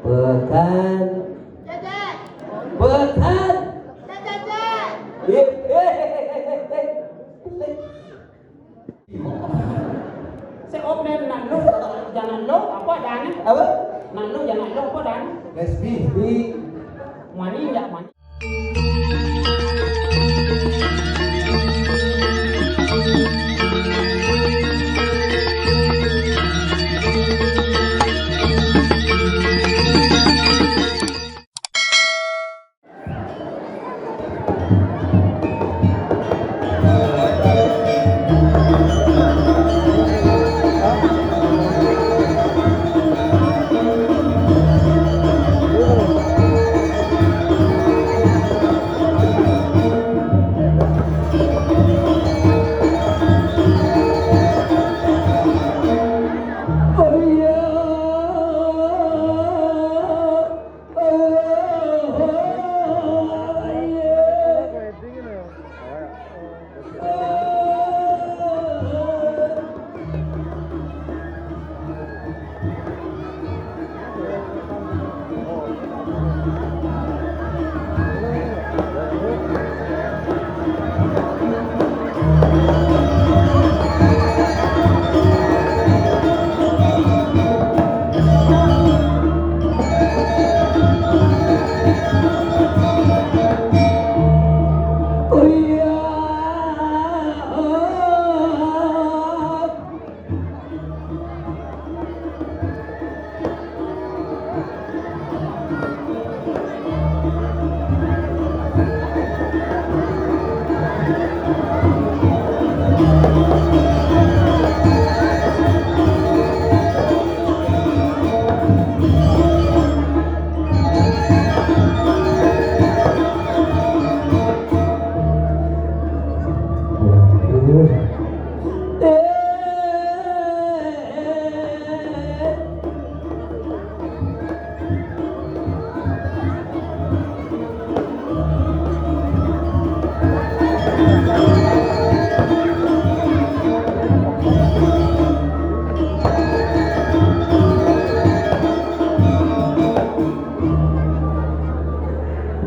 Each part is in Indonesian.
Pekan. Pekan. Saya opnen nanu jangan lo apa dana? Apa? Nanu jangan lo apa dana? Lesbi. Mani enggak mani?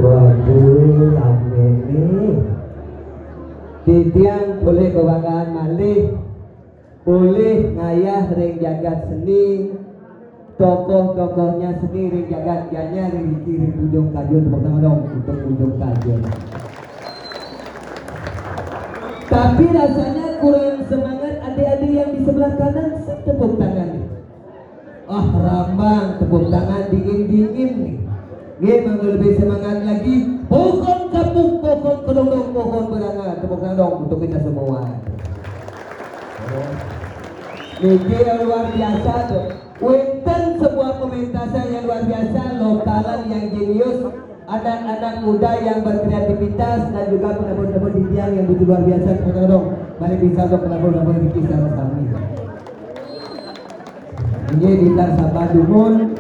Waduh, rame nih. Titiang boleh kebanggaan malih, boleh ngayah ring jagat seni, tokoh-tokohnya seni ring jagat janya ring ring ujung kajun, tepuk tangan dong untuk ujung kajun. Tapi rasanya kurang semangat adik-adik yang di sebelah kanan, tepuk tangan nih. Ah, rambang tepuk tangan dingin-dingin nih. Memang lebih semangat lagi. Pohon kapuk, pohon kedong-dong, pohon berangan. Tepuk tangan dong untuk kita semua. Ini yang luar biasa tuh. Wenten sebuah pementasan yang luar biasa, lokalan yang jenius, anak-anak muda yang berkreativitas dan juga penabur-penabur di tiang yang begitu luar biasa. Tepuk tangan dong. Mari bisa untuk penabur-penabur di kisah kami. Ini di Sabah Dumun.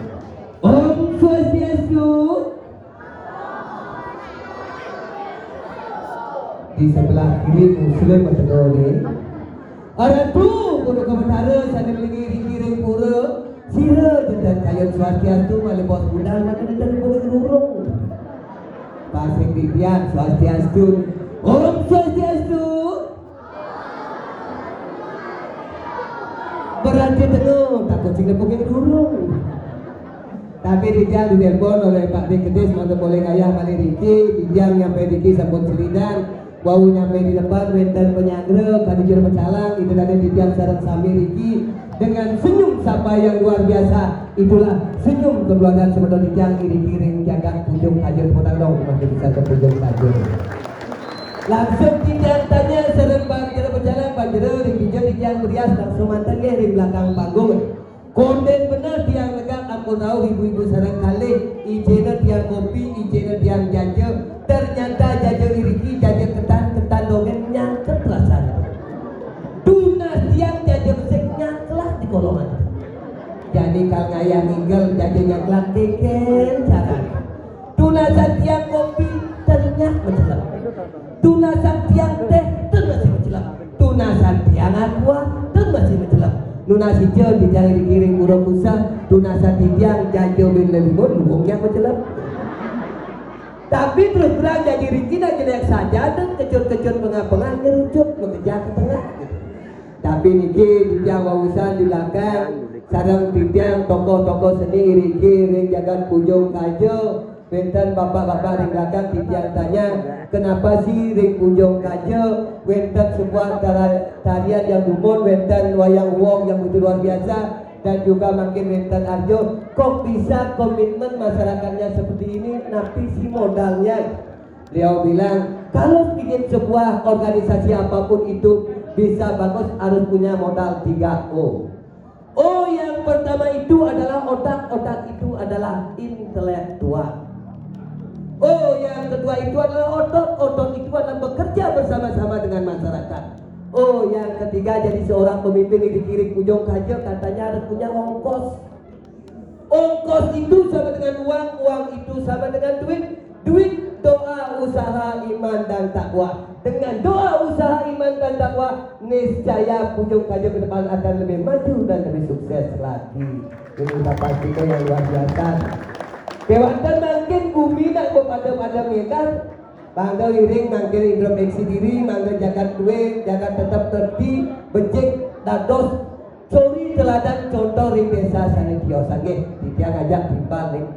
Om Swastiastu. Di sebelah kiri Muslim Masedoni. Ada tuh kudu komentara sana melingiri pura. Sira dan kayon Swastiastu malih bos budal mana dan kudu durung. Pasing dipian Swastiastu. Om Swastiastu. Berarti tengok takut sing nepungin durung. Tapi Rijal ditelepon oleh Pak Dikedes mantap boleh ngayah mali Riki, Rijal nyampe Riki sampun selidan, wau nyampe di depan wenten penyangrep, kadi jero pecalang, itu tadi Rijal sareng sami Riki dengan senyum sapa yang luar biasa. Itulah senyum keluarga semedo Rijal iring-iring jaga ujung kajun potang dong masih bisa ke ujung kajun. Langsung Rijal tanya sareng Bang jero pecalang, Bang jero Riki Rijal berias langsung mantan ge di belakang panggung. Konden bener tiang legak aku tahu ibu-ibu sareng kali ijena tiang kopi, ijena tiang jaje. Ternyata jaje iriki, jaje ketan dongeng nyangket rasanya. Tunas tiang jaje besek nyangkelah di kolongan. Jadi kalau ngayah ninggal jaje nyangkelah keken caranya. Tunasan tiang kopi ternyata mencelam. Tunasan tiang teh termasih mencelam. Tunasan tiang aqua termasih mencelam. Nuna sijo dijang dikiring kurang kusah, tunasa dijang jajo bin lelimun lubungnya kecelap. Tapi terus terang jadi Rikina jelek saja dan kecut-kecut pengah-pengah ngerucut mengejar ke tengah. Tapi niki dijang wawusan di belakang, sarang dijang tokoh-tokoh seni Riki ring jagat pujung kajo. Wenten bapak-bapak ring belakang dijang tanya, kenapa sih ring pujung kajo? Wenten sebuah tarian yang dumun, wenten wayang wong yang begitu luar biasa. Dan juga makin Wenten Arjo, kok bisa komitmen masyarakatnya seperti ini, tapi si modalnya. Beliau bilang, kalau bikin sebuah organisasi apapun itu bisa bagus harus punya modal 3O. O yang pertama itu adalah otak, otak itu adalah intelektual. O yang kedua itu adalah otot, otot itu adalah bekerja bersama-sama dengan masyarakat. Oh, yang ketiga jadi seorang pemimpin di kiri ujung kajo katanya harus punya ongkos. Ongkos itu sama dengan uang, uang itu sama dengan duit, duit doa, usaha, iman dan takwa. Dengan doa, usaha, iman dan takwa, niscaya ujung kajo ke depan akan lebih maju dan lebih sukses lagi. Ini kita pastikan yang luar biasa. Kewantan makin bumi nak pada medan. Bangga iring mangkir introspeksi diri, mangga jagat duit, jagat tetap tertib, becik, dados, curi teladan contoh ring desa sana kios sange, dia ngajak timpal ring,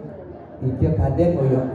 dia kadek oyok.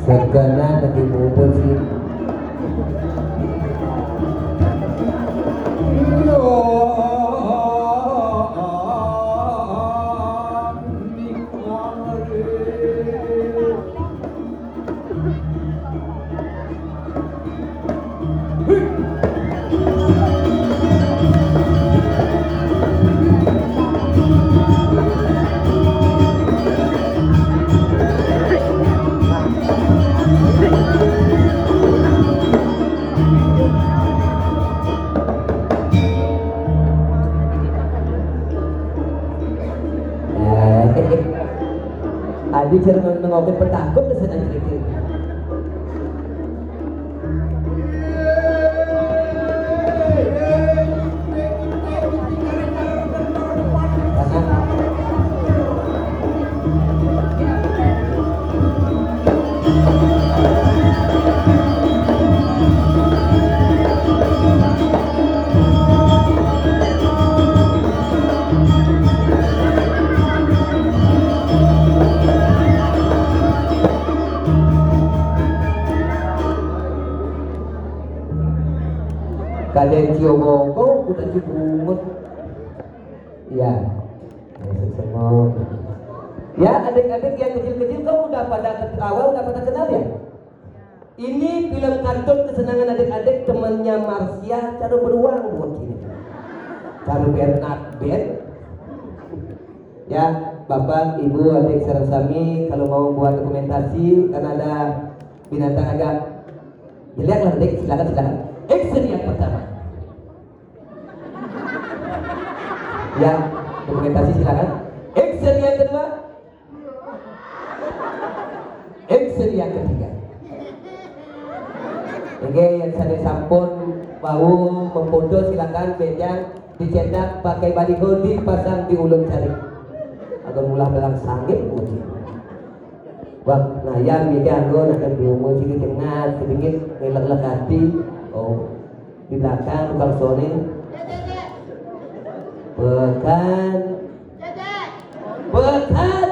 Sekena lagi bubur sih. Adi cara nengokit petakut kesan aja kiri. Kalian cium kok udah cibungut. Ya, semua. Ya, adik-adik yang kecil-kecil kau udah pada awal udah pada kenal ya? Ini film kartun kesenangan adik-adik temannya Marsha cara beruang buat ini. Cara Bernard Ben. Ya, Bapak, Ibu, adik sarang-sami kalau mau buat dokumentasi karena ada binatang agak jelek lah adik, silakan. Action yang pertama. Ya, dokumentasi silakan. Action yang kedua. Action yang ketiga. Oke, yang saya sampun mau memfoto silakan bejang dicetak pakai baliho dipasang di ulun cari. Agar mulah dalam sanggit uji. Wah, nah yang bejang go nak berumur ciri tengah sedikit ngelak-lak hati. Oh, di belakang tukang sone. Pekan. Pekan.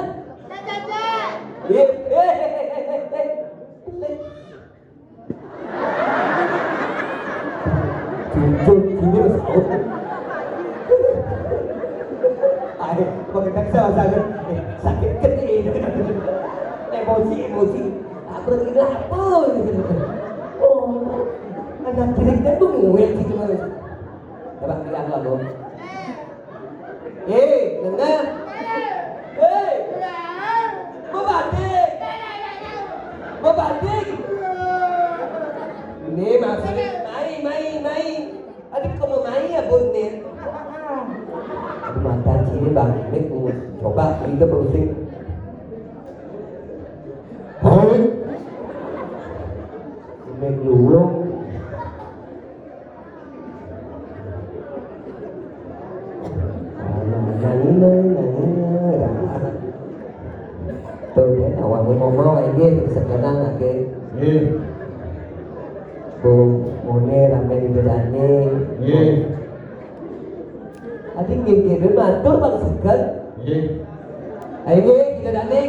Jujur, sini mas kau. Ayo, pagkatag sa sabi, sakit ka din. Emosi. Aku lagi lapar. Oh, anak kirik kan tuh ngewel gitu mas. Dapat bilang lagu. Dengar. Bebadik. Ini maksudnya main. Adik kamu main ya Bonir. Aduh mata sini bang, ini coba kita browsing. Hai. Ini lurung. Tôi đến awal ngomong lagi terus sekarang lagi. Mone ramai di bedane. Adik gigi bermantul bang segan. Ayo kita dane.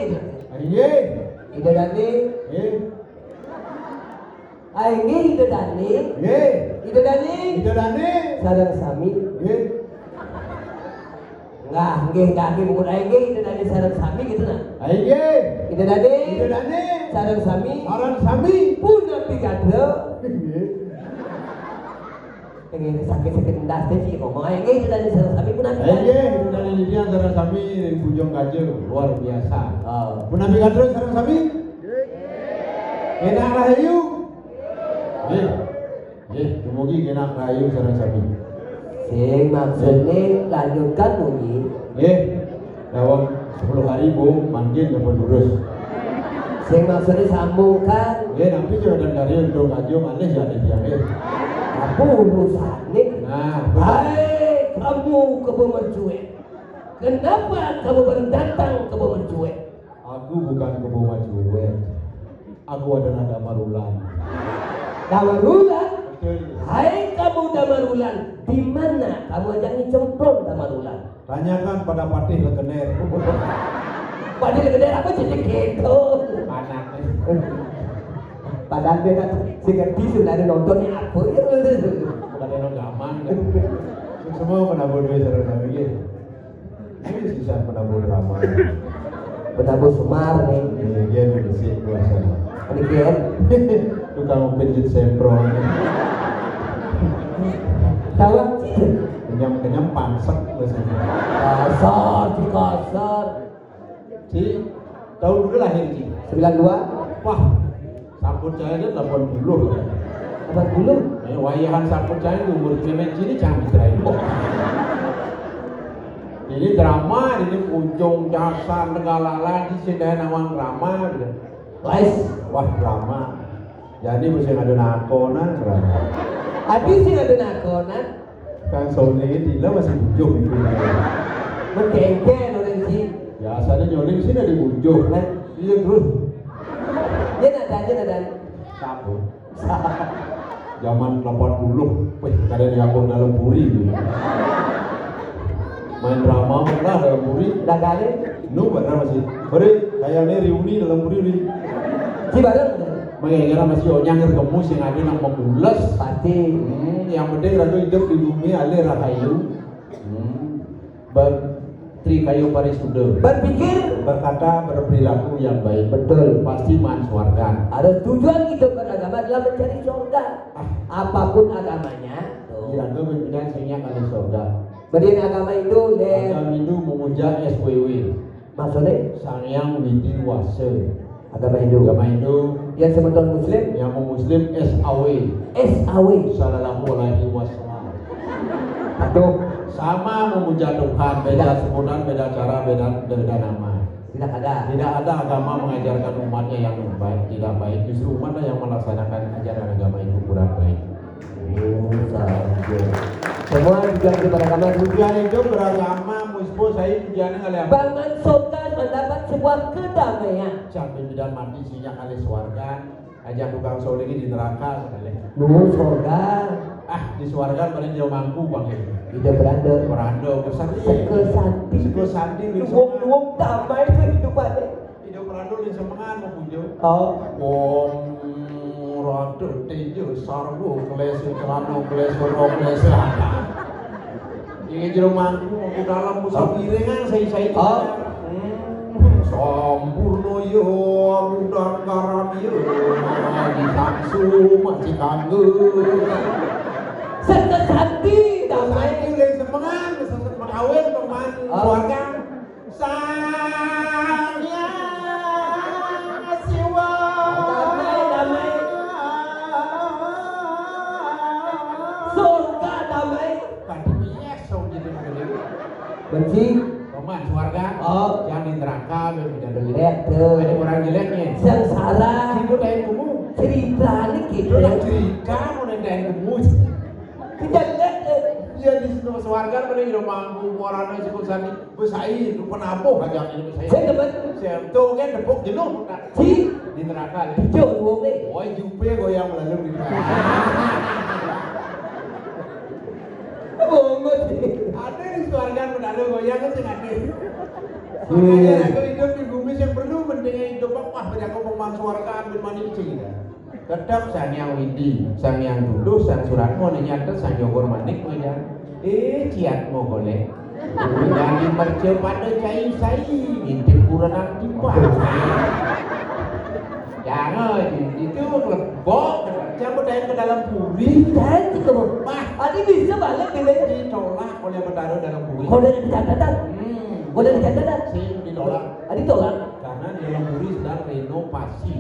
Kita dane. Ayo kita dane. Sarang sami. Enggak, bukan ayo kita dane sarang sami gitu nah. Kita dane. Sarang sami. Puna pikadro. Pengen sakit-sakit ndas sih ngomong aja kita dari sarang sami pun nabi kan. Itu dari dia sarang sami dari Bujong Gajah luar biasa. Pun nabi kan terus sarang sami. Enak rahayu. Kemudian enak rahayu sarang sami. Sing maksudnya lanjutkan bunyi. Dalam 10 hari bu mungkin dapat lurus. Sing maksudnya sambungkan. Nanti juga dari Bujong Gajah manis ya dia. Apa urusannya? Nah, hai kamu kebemercuek. Kenapa kamu baru datang ke Bemercuek? Aku bukan ke Bemercuek. Aku adalah Damarulan. Damarulan? Betul. Hai kamu Damarulan, di mana kamu ajak cemplon Damarulan? Tanyakan pada Patih Legener. Patih Legener apa jadi gitu? Anaknya. Padahal dia kan sehingga bisu dari nontonnya apa ya? Bukan yang gaman kan. Semua penabur duit sarang sami gitu. Ini sisa penabur drama. Penabur Semar nih. Dia bersih kuasa. Ini kian. Tukang penjut semprong. Tahu? Kenyam pansek biasanya. Kasar. Si tahun dulu lahir Ci. 92. Wah, samput cahaya dia 80. 80. Wayahan samput cahaya itu umur Clement ini canggih terakhir. Ini drama, ini Pucung, Casar, Negalala, di sini nawang drama. Les. Wah drama. Jadi mesti ada nakonan drama. Habis sih ada nakonan. Kang Sony ini lah masih bujuk itu. Berkengken orang sih. Biasanya nyoling sini di bujuk. Iya terus. Dia nada. Sabun. Zaman 80, wih kadang diakur dalam puri gitu. Main drama lah dalam puri. Dah kali. Benar masih. Beri kayaknya reuni dalam puri nih. Si bareng. Mengira masih onyang gemus yang ada nang memules. Pasti. Yang penting rado hidup di bumi ale rahayu. Tri kayu parisuda. Berpikir, Berkata, berperilaku yang baik. betul. Pasti mansuarkan. Ada tujuan hidup beragama adalah mencari surga. Apapun agamanya. Kira-kira pimpinan sehingga kali surga. Berian agama itu Agama Hindu memuja SWW. maksudnya Sang Yang Widi Wase. agama Hindu. Agama Hindu Yang sebenarnya Muslim, yang Muslim SAW. SAW. Sallallahu alaihi wasallam. Aduh, Sama memuja Tuhan, beda sebutan, beda cara, beda nama. tidak ada. Tidak ada agama mengajarkan umatnya yang baik, tidak baik. Justru umatnya yang melaksanakan ajaran agama itu kurang baik. Semua tujuan hidup beragama itu. Tujuan itu beragama, muspo saya tujuannya kali apa? Bangun sultan mendapat sebuah kedamaian. Sampai tidak mati sinya kali swarga, ajak tukang soleh di neraka sekali. Nuhun surga, Di swarga paling jauh mampu bang itu. hidup beranda. Berando besar. Sekesanti. Sekesanti di Wong damai kehidupannya. Hidup berando di semangat mau pujo. Oh, Om rada tinju sarwo klese celana klese rok klese lata. Iki jero mangku aku dalam pusat piringan saya Oh. Sampurno yo mudah karam yo disaksu masih kangen. Sekesati Damai damai. lagi sepengan kawin teman keluarga sayangnya siwa Damai. Surga damai. Pandemi yes so jadi begini. Benci. Teman keluarga Oh. jangan di neraka tidak ada Lihat tuh. ada orang jeleknya. Sengsara. Ibu dari kamu Cerita ini itu gitu. yang cerita mau dari kamu. Kejelek. Iya di situ keluarga pada hidup mampu orang yang cukup sani besai itu penampung aja ini besai. Saya dapat. Saya tuh kan depok jenuh Ci. di neraka. Jauh wong nih. Oh, jupe goyang melalui di neraka. Bongot. Ada di keluarga menado goyang kan sih ada. Iya. Makanya aku hidup di bumi yang perlu pentingnya hidup apa banyak aku pemang keluarga ambil mancing. Tetap sang yang widi, sang yang dulu, sang suratmu nyata, sang yogor manik medan. Ciat mau golek. Jadi merce pada cai sai, intip kurang tiba. Jangan itu lebok, jangan dari ke dalam puri. Janji kamu. Mah, Adi bisa balik bila ditolak oleh bertaruh dalam puri. kalau ada di catatan. Kalau ada di catatan. Sih ditolak. Adi tolak. Karena di dalam puri sedang renovasi.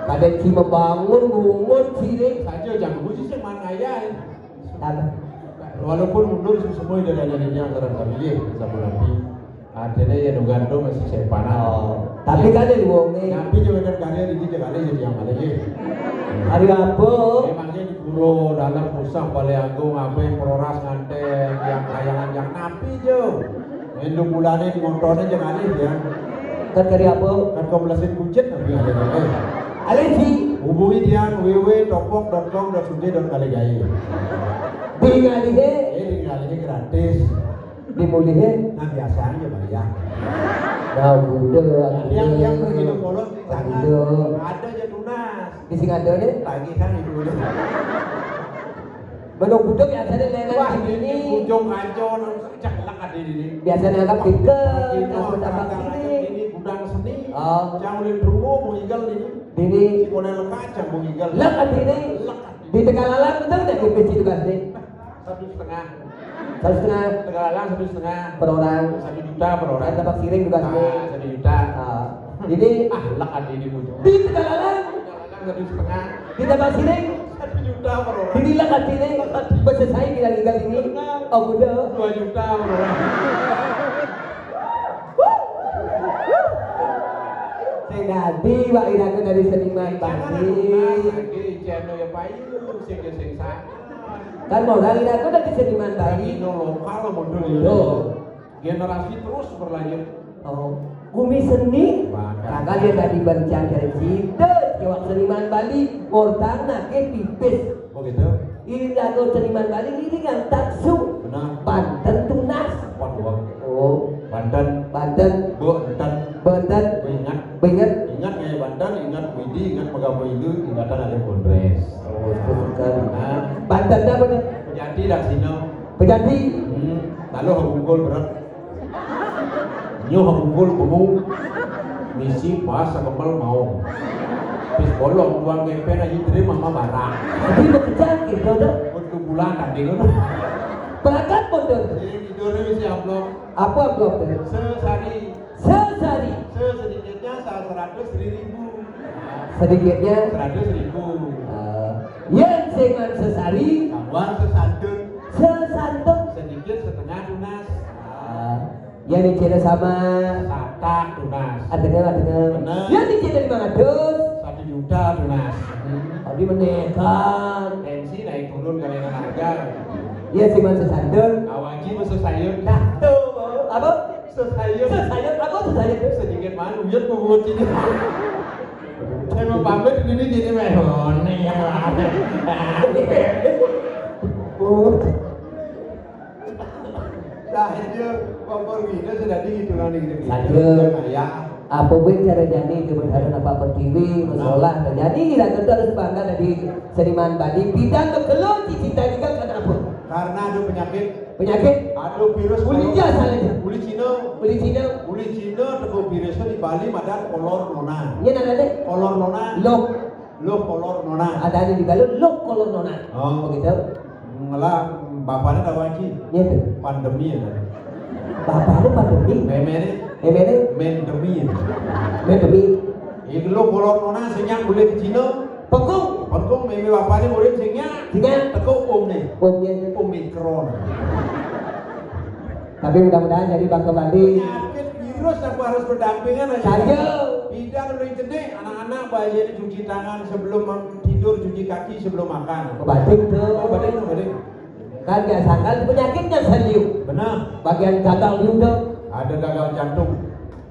Kadang si membangun, bungun, sini. Saja jangan buji sih mana ya. Apa? Walaupun mundur semua tidak ada yang antara kami sama Nabi. Ada ya nungganto masih sepana. Tapi kan ada wong nih. Nabi juga kan karya di tiga kali jadi yang ada ya. Hari apa? Emangnya di puro dalam pusat balai agung apa yang peroras nganteng yang kayangan yang Nabi jo. Endung bulannya di motornya jangan ada ya. Kan hari apa? Kan kau belasin kucing Nabi ada ya. Alisi. Hubungi dia www.topok.com.sud.kaligai. Tinggalih. Tinggalnya gratis. Dimulihin. Nah biasanya bayar. Nah, udah. Yang pergi ke Polon di sana Udah. ada aja tunas. Di sini ada nih. Lagi kan itu udah. Belum budak biasanya Wah nenek ini ini. ujung kancon ceklek ada di sini. Biasanya angkat tiket. Ini Aku tambah sini. ini gudang seni. Oh. Jangan boleh dulu mau tinggal ini. Dini. Si konel kaca mau tinggal. Lek ini. Di Tegalalang betul nggak di PC tugas nih? 1,5. 1,5 Tegalalang 1,5 per orang. 1 juta per orang. Ada tempat siring tugas nih. 1 juta. Ini Lek ada di ujung. di Tegalalang. Tegalalang 1,5. Di tempat siring. 1 juta per orang. Di Lek ini. Bahasa saya bilang tinggal ini. Oh udah. 2 juta per orang. Saya nadi Pak Iraku dari seniman pasti. Lagi channel ya payu sing sana. Kan mau dari Iraku dari seniman pasti. Ini lokal model Loh. itu. Generasi terus berlanjut. Oh, Bumi Seni. Maka. Kakak dia tadi bercanda dari situ. Jawab seniman Bali. Mortana ke pipis. Oh gitu. Ini lagu seniman Bali ini yang taksu. Benar. Banten tunas. Waduh. Oh, Banten. Banten. Banten. Banten. Ingat. Ingat. Ingat kayak Banten, ingat Widi, ingat Pegawai itu, ingatan ada Kondres. Oh, sekali. Nah, Banten apa nih? jadi dah sini. Pejati. Lalu hubungkul berat. Nyo hubungkul bemu. Misi pas kembal mau. Bis bolong tuang gempen aja terima mama barang. Tapi bekerja gitu dah. Untuk bulan tadi kan. Berangkat mundur. Jadi tidurnya misi amplop. Apa blok tuh? Sehari. Sehari. Sedikitnya 100.000. Sedikitnya. 100.000. Yang sengan sesari. Kawan sesantun. Sesantun. Sedikit setengah tunas. Yang diceda sama. Satak tunas. Ada. Benar. Yang diceda 500. 1 juta tunas. Tadi menekan. Tensi naik turun kalian harga. Ya sengan sesantun. Awaji masuk sayur. Apa? Sesayur. Sesayur. Apa sesayur? Sedikit malu. Biar bubut sini. Saya mau pamit ini jadi mehon. Nah itu kompor kita sudah dihitungan gitu. Saja. Ya. apa pun cara jadi kebenaran apa berdiri bersolah dan jadi tidak tentu harus bangga dari seniman badi bidang kekelon cita juga karena apa? Karena ada penyakit, ada virus. Uli asalnya. Uli Cina teko virusnya di Bali madan kolor nona. Ini ada Kolor nona. Lo kolor nona. Ada di Bali lo kolor nona. Oh. Begitu. Ngelah bapaknya tahu lagi. Iya tuh. Pandemi ya. Bapaknya pandemi. Memene. Mendemi. Itu lo kolor nona senyang boleh ke Cina. Pengkung meme bapaknya murid senyang. Teko omnya. Omikron. Tapi mudah-mudahan jadi Bang Bali. Penyakit virus aku harus berdampingan aja. Saja. Bidang udah cedek, anak-anak bayi cuci tangan sebelum tidur, cuci kaki sebelum makan. Batik tuh. Batik. Kan gak sangkal penyakitnya seliu. Benar. Bagian gagal juga. Ada gagal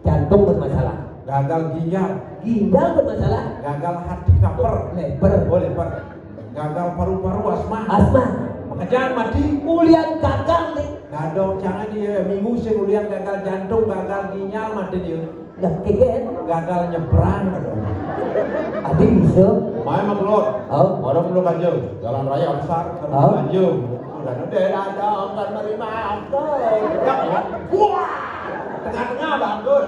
Jantung bermasalah. gagal Ginjal bermasalah. gagal hati leper, Leper. gagal paru-paru asma. Maka jangan mati. Ulian gagal nih. Gadong jangan dia minggu sih ulian gagal jantung, gagal ginjal mati dia. Dah keken. Gagal nyebrang. Adi bisa. Main maklot. Oh. Orang belum kanjeng. Jalan raya besar Oh. kanjeng. Sudah udah datang kan menerima angkot. Wah. Tengah-tengah bagus.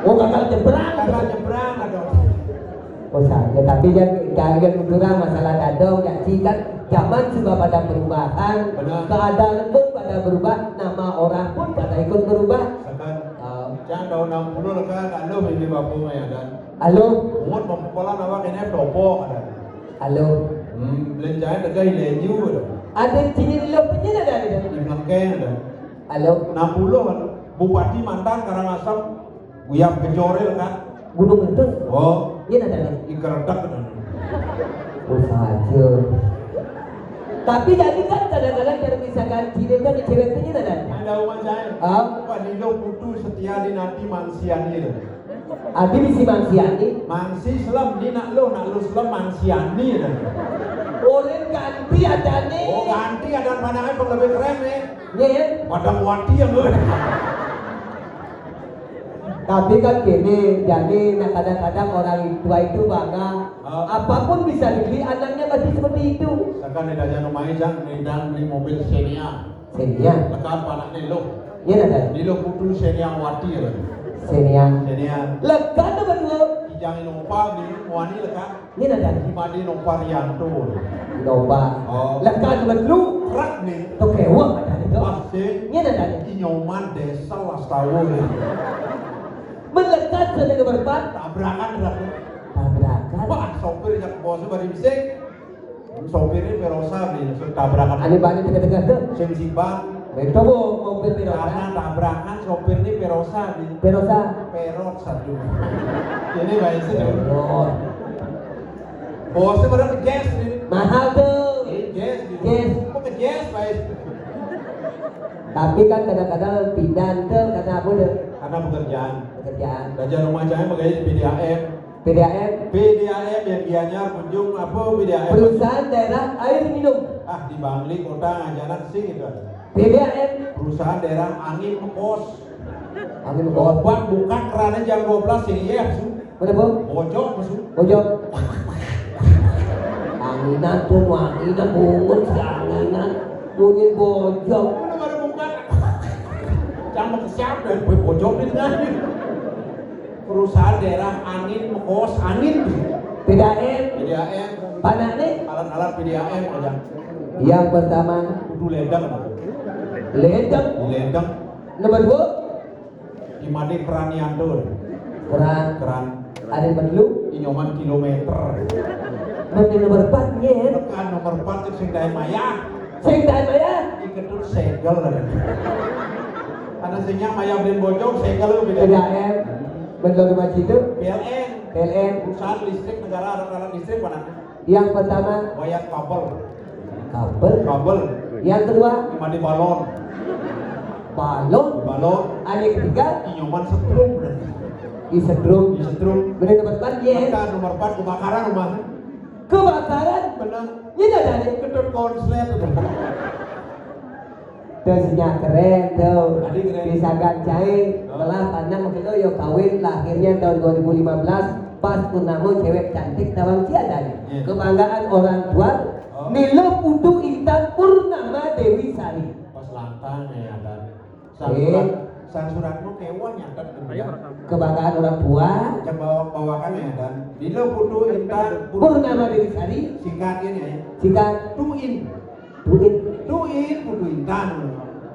Oh gagal nyebrang. Gagal nyebrang ada. Oh saja, tapi jangan kurang masalah dadong ya kan zaman juga pada perubahan. Benar. Keadaan pun pada berubah, nama orang pun pada ikut berubah. Sekan. Jangan tahun 60 lah kan, alo ini bapu ya dan. Halo. Umur mempola nama kene topo ada. Halo. Belanjaan dekat Hilenyu ada. Ada di sini lo punya ada. Di Blengkeng ada. Halo. 60 kan. Bupati mantan Karangasem Guyap Kejorel kan. Gunung itu. Oh. Ini ada. Ikeredak kan. Oh saja. Tapi jadi kan kadang-kadang dari misalkan ciri kan di cewek itu ada. Ada umat saya. Pak Nilo Putu setia di nanti mansiani. Adi bisi mangsiani. Mansi selam di nak lo selam mansiani. Orang ganti ada nih. Oh ganti ada pandangan yang lebih keren nih. Iya. Padang wati yang lo. Tapi kan gini, jadi kadang-kadang orang tua itu bangga. Apapun bisa dibeli, anaknya masih seperti itu. Sekarang ada yang rumah jang, dan beli mobil Xenia. Xenia. Tekan panaknya lo. Iya ada. Nilo Putu Xenia wati ya. Xenia. Lekan apa dulu? Jangan lupa beli wani lekan. Iya ada. Dimadi nompa Rianto. Nompa. Lekan apa dulu? Kerak nih. Tokewa ada itu. Pasti. Iya ada. Inyoman desa Lastawo nih. Melekat ke nomor 4. Tabrakan. Wah, sopir yang bosnya bari bising. Sopirnya Perosa nih, tabrakan. Ani bani tengah-tengah tuh. Sim Simbang. Betul bu, mobil Perosa. Karena tabrakan sopirnya Perosa nih. Perosa. Perot satu. Ini baik sih. Oh. Bosnya pada ke jazz nih. Mahal tuh. Jazz. Kok ke jazz baik? Tapi kan kadang-kadang pindah tuh karena apa tuh? Karena pekerjaan. Pekerjaan. Rumah saya makanya PDAM. PDAM yang Gianyar kunjung apa PDAM? Perusahaan daerah air minum. Di Bangli kota Ngajanan sih gitu. PDAM. Perusahaan daerah angin kos. Angin kos. Obat buka kerannya jam 12 sih ya su. Kenapa? Bojok masuk. Bojok. Anginan tuh, anginan bungut si anginan. Bunyi bojok. Udah baru buka. Jangan kesiap dan bojok di tengah. Perusahaan daerah angin kos angin. PDAM. Panak nih. Alat-alat PDAM aja. Yang pertama. Kudu ledang. Ledang. Nomor 2. Imade Keranianto. Keran. Ada yang perlu. Inyoman kilometer. Nanti nomor 4 nya. Tekan nomor 4 itu sing dae maya. Iketut segel lah. Karena singnya maya beli bojong segel lu beda. PDAM. Bentuk rumah situ. PLN. Perusahaan listrik negara alat listrik mana? Yang pertama. Wayat kabel. Yang kedua. Imade balon. Ada yang ketiga. Inyoman setrum. Disetrum. Bener nomor 4 nya. Tekan nomor 4 kebakaran rumah. Kebakaran. Benar. Ini ada nih. Ketut konslet. Terusnya keren tuh. Adik keren. Bisa gancai. Malah pandang mungkin lo yo kawin lahirnya tahun 2015 pas purnama cewek cantik tawang ciadan. Iya. Kebanggaan orang tua. Oh. Nilo Putu Intan Purnama Dewi Sari. Pas lantang ya dan Eh. sang suratmu kewan nyatet Kebanggaan orang tua. yang bawakan ya dan Dilo Putu Intan Purnama Dewi Sari. singkatnya ya Jika Tuin Tuin Putu Intan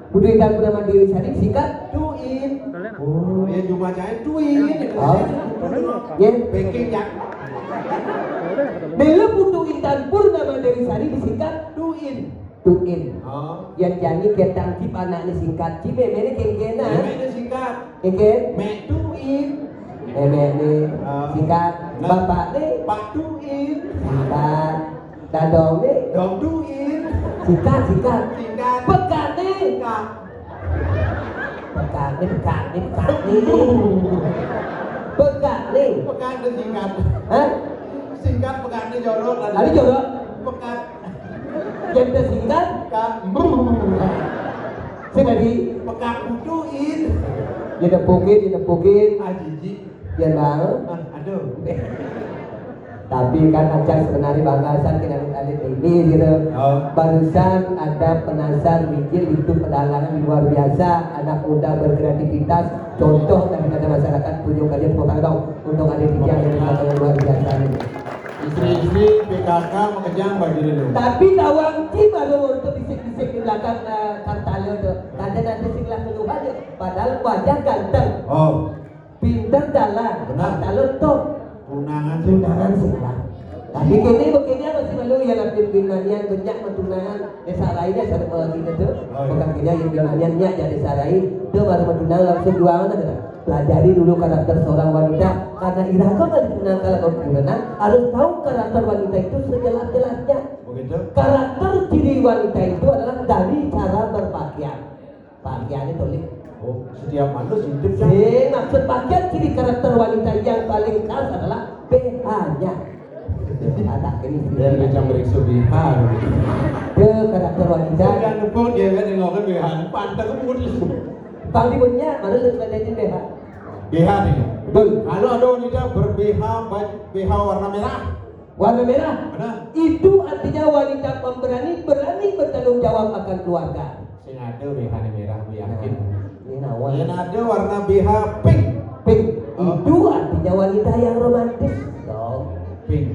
Putu Intan Purnama Dewi Sari singkat. Tuin oh ya cuma cahaya Tuin Oh. Ya. Peking ya Nilo Putu Intan Purnama Dewi Sari disingkat Tuin Tuin. oh Yang jadi ketang cip anaknya singkat cip memene kengkena. ini singkat Kengken. Mek Tuin Nenek nih singkat. Nah. Bapak nih Pak Tuin singkat. Dadong nih Dong Tuin singkat. singkat Pekat nih. singkat Pekat nih. Pekat nih. pekan dan singkat Hah? singkat pekannya jorok Ada jodoh. pekan Yang tersingkat. pekan Sing lagi. pekan Putuin Dinepukin. ajiji Biar banget. aduh Tapi kan aja sebenarnya banggasan kita alit ini gitu. Oh. Barusan ada penasar Wijil itu pedalangan luar biasa, anak muda berkreativitas, contoh daripada masyarakat Punyung Kajen Potang dong untuk adik yang pedalangan luar biasa ini. istri-istri PKK mengejar baju dulu Tapi tawang ki baru untuk bisik-bisik di belakang kantale itu. Tanda nanti singlah keluhan ya. Padahal wajah ganteng, oh pintar dalam, Benar. kantale top. undangan Tunangan singlah. Tapi kini begini apa sih malu yang ambil binanian banyak mentunangan desa lainnya sada kita tuh. Oh, iya. Bukan kini yang binaniannya jadi desa lain. Dia baru mentunang langsung jualan aja. Pelajari dulu karakter seorang wanita karena iraga kan ditunang kalau kau tunangan harus tahu karakter wanita itu sejelas-jelasnya. begitu Karakter ciri wanita itu adalah dari cara berpakaian. Pakaian itu lihat. oh setiap manusia hidup kan Maksud pakaian ciri karakter wanita yang paling khas adalah BH-nya. Ada ini dia macam beriksu bihan ke karakter wanita. jangan ngebut dia kan nengoknya bihan pantai kebut Panglibunnya mana lu ngadain BH? bihan nih Betul. kalau ada wanita ber-BH BH warna merah Warna merah. benar Itu artinya wanita pemberani, berani bertanggung jawab akan keluarga. sing ada BH merah aku yakin Ini nawar. yang ada warna BH pink Pink. Oh. Itu artinya wanita yang romantis. Dong. pink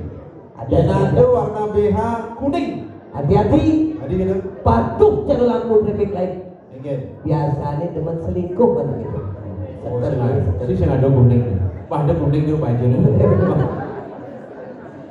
Ada yang ada warna BH kuning hati-hati. tadi gitu Patuh cara lampu traffic light. Oke. Biasanya teman selingkuh kan gitu. Oh, sih sing ada kuning nih. Wah, ada kuning tuh bajunya.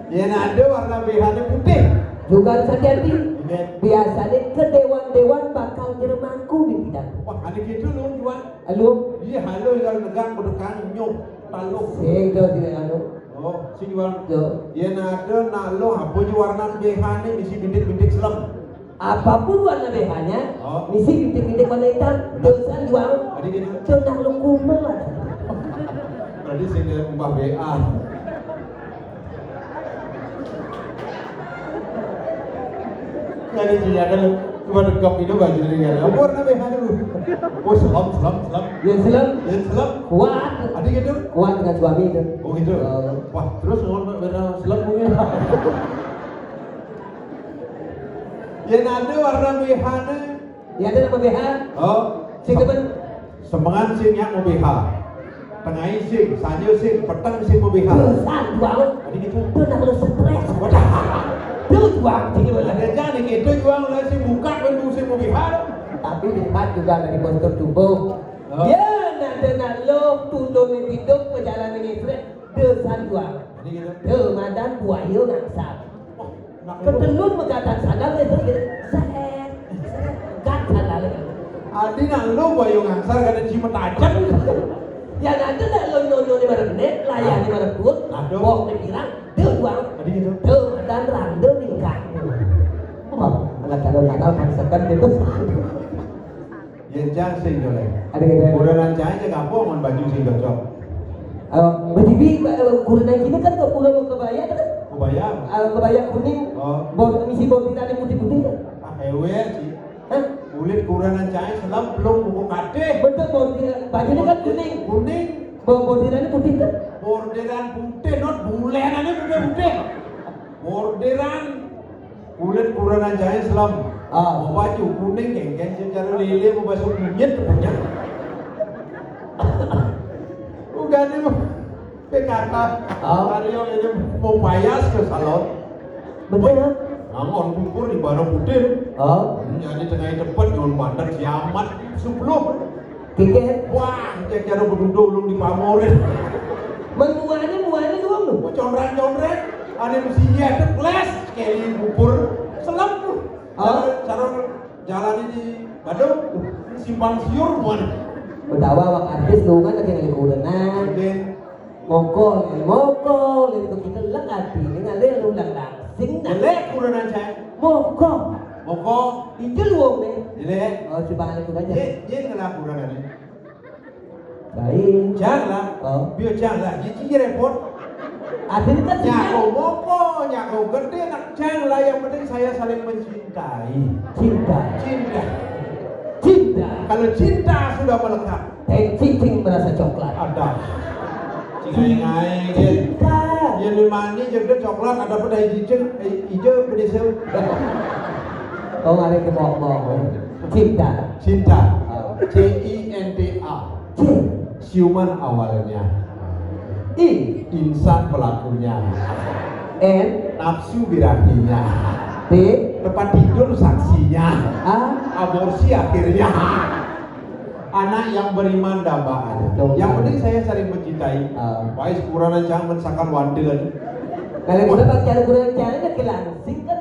Yang ada warna BH-nya putih. Juga harus hati-hati. Oke. Biasanya ke dewan-dewan bakal jermangku di bidang. Wah, ada gitu lu jual. Halo, Iya, halo yang negang berdekan nyok talung. sing do tidak anu. Oh, si jual. Do. Yang ada nalo apa ju warna BH-nya misi bintik-bintik selam. Apapun warna BH-nya, Oh. misi bintik-bintik warna hitam, dosa jual. Ada gitu. Cenah lu kumel ada. Berarti sini umpah BA. Jadi dia kan cuma dekap itu baju ini kan. Apa warna BH dulu? Oh, selam. Ya selam Yang selam. kuat, Ada gitu? kuat dengan suami itu. Oh gitu. Oh. Wah, terus warna beda selam punya. Yang ada warna BH-nya. Ya ada nama BH, Oh, sing depan sempengan sing yang mau BH. Tengah sing, sanyo sing, petang sing mau BH. dosa jual. Ada gitu. Cenah lu stres. Wadah. Lu jual tinggi Ada banget. jadi gitu jual lah sing buka kan sing mau BH. Tapi dekat juga dari postur tubuh. Oh. Ya, nak lo tunduk di hidup perjalanan ini dosa jual. Ada gitu. Kemadan buaya ngangsap. Wah, nak Ketelun megatan sadar itu gitu. Set. Gat sadar. Adi nak lu boyo ngangsar kada cimet tajam. Yang ada nak lo nyonya di mana net, layar di mana pun, Aduh. bok di pirang, dia jual. Tadi gitu. Kemadan random ningkat. Oh, anak calon nakal paksakan itu. Yang jang sing jole. Ada gitu. Udah lancanya kapo mon baju sing cocok. Berdiri, kurang ini kan ke pulau kebaya kan? Kebayang. Kebaya kuning, Oh. misi bordir ada putih-putih kan? Ah, hewe sih. Hah? Kulit kuranan jahit selam belum buku kade. Betul bordiran. Bajunya kan kuning. Kuning. Bordirannya putih kan? Borderan putih, not bulenannya putih. Borderan kulit kuranan jahit selam. Mau baju kuning geng secara lele mau basuh kunyit punya. Bukan itu PKK. Mario ini mau bayar ke salon. Betul ya? Ngangon kukur di barang putih. Jadi tengah depan nyon bandar kiamat sebelum. Tiket. Wah, cara berduduk belum dipamorin. Muanya doang lu. Conrek, ada mesinnya ada flash sekali kukur selam tuh. Cara jalan ini Bandung simpang siur mana? Udawa wak artis lu kan lagi ngali kurenan. Mokol itu kita lang arti ini ngali lu lang langsing na. Jelek kurenan saya. Mokol. Itu luang nih. Jelek. Oh coba ngali kurenan. Dia ngelak kurenan ini. Baik. Janganlah. Biar janganlah. Jadi repot. Artinya kan Nyako gede nak janganlah, yang penting saya saling mencintai. Cinta. Kalau cinta sudah melekat. Cing merasa coklat. Ada. Cingai. Cinta. Yang dimani jadi coklat ada pada hijau pedesel. Oh ada ke bawah. Cinta. CINTA. Siuman awalnya. Insan pelakunya. Nafsu birahinya. Tempat tidur saksinya. Aborsi akhirnya. Anak yang beriman dambaan. Yang penting saya saling mencintai. Wais kurang jangan mensakan wandil. Kalau kita pakai kurang nak kelangsing kan.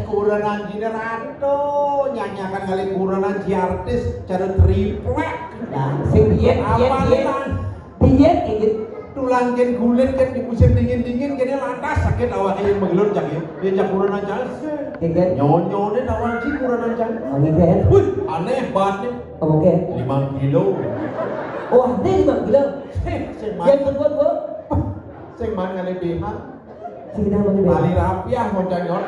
Kurang anjing rato nyanyikan kali kurang anjing artis cara triplek. Langsing diet gitu. Tulang kan kulit kan di musim dingin kini lantas sakit awak yang menggelur jangan dia jak kurang anjing. Nyonyonya awak sih kurang anjing. Angin kan? Aneh banget. Oke. 5 kilo. Oh ada 5 kilo. Yang berbuat gua. Sing man kali BH. Sing dah mana? Tali rapiah mau nyot.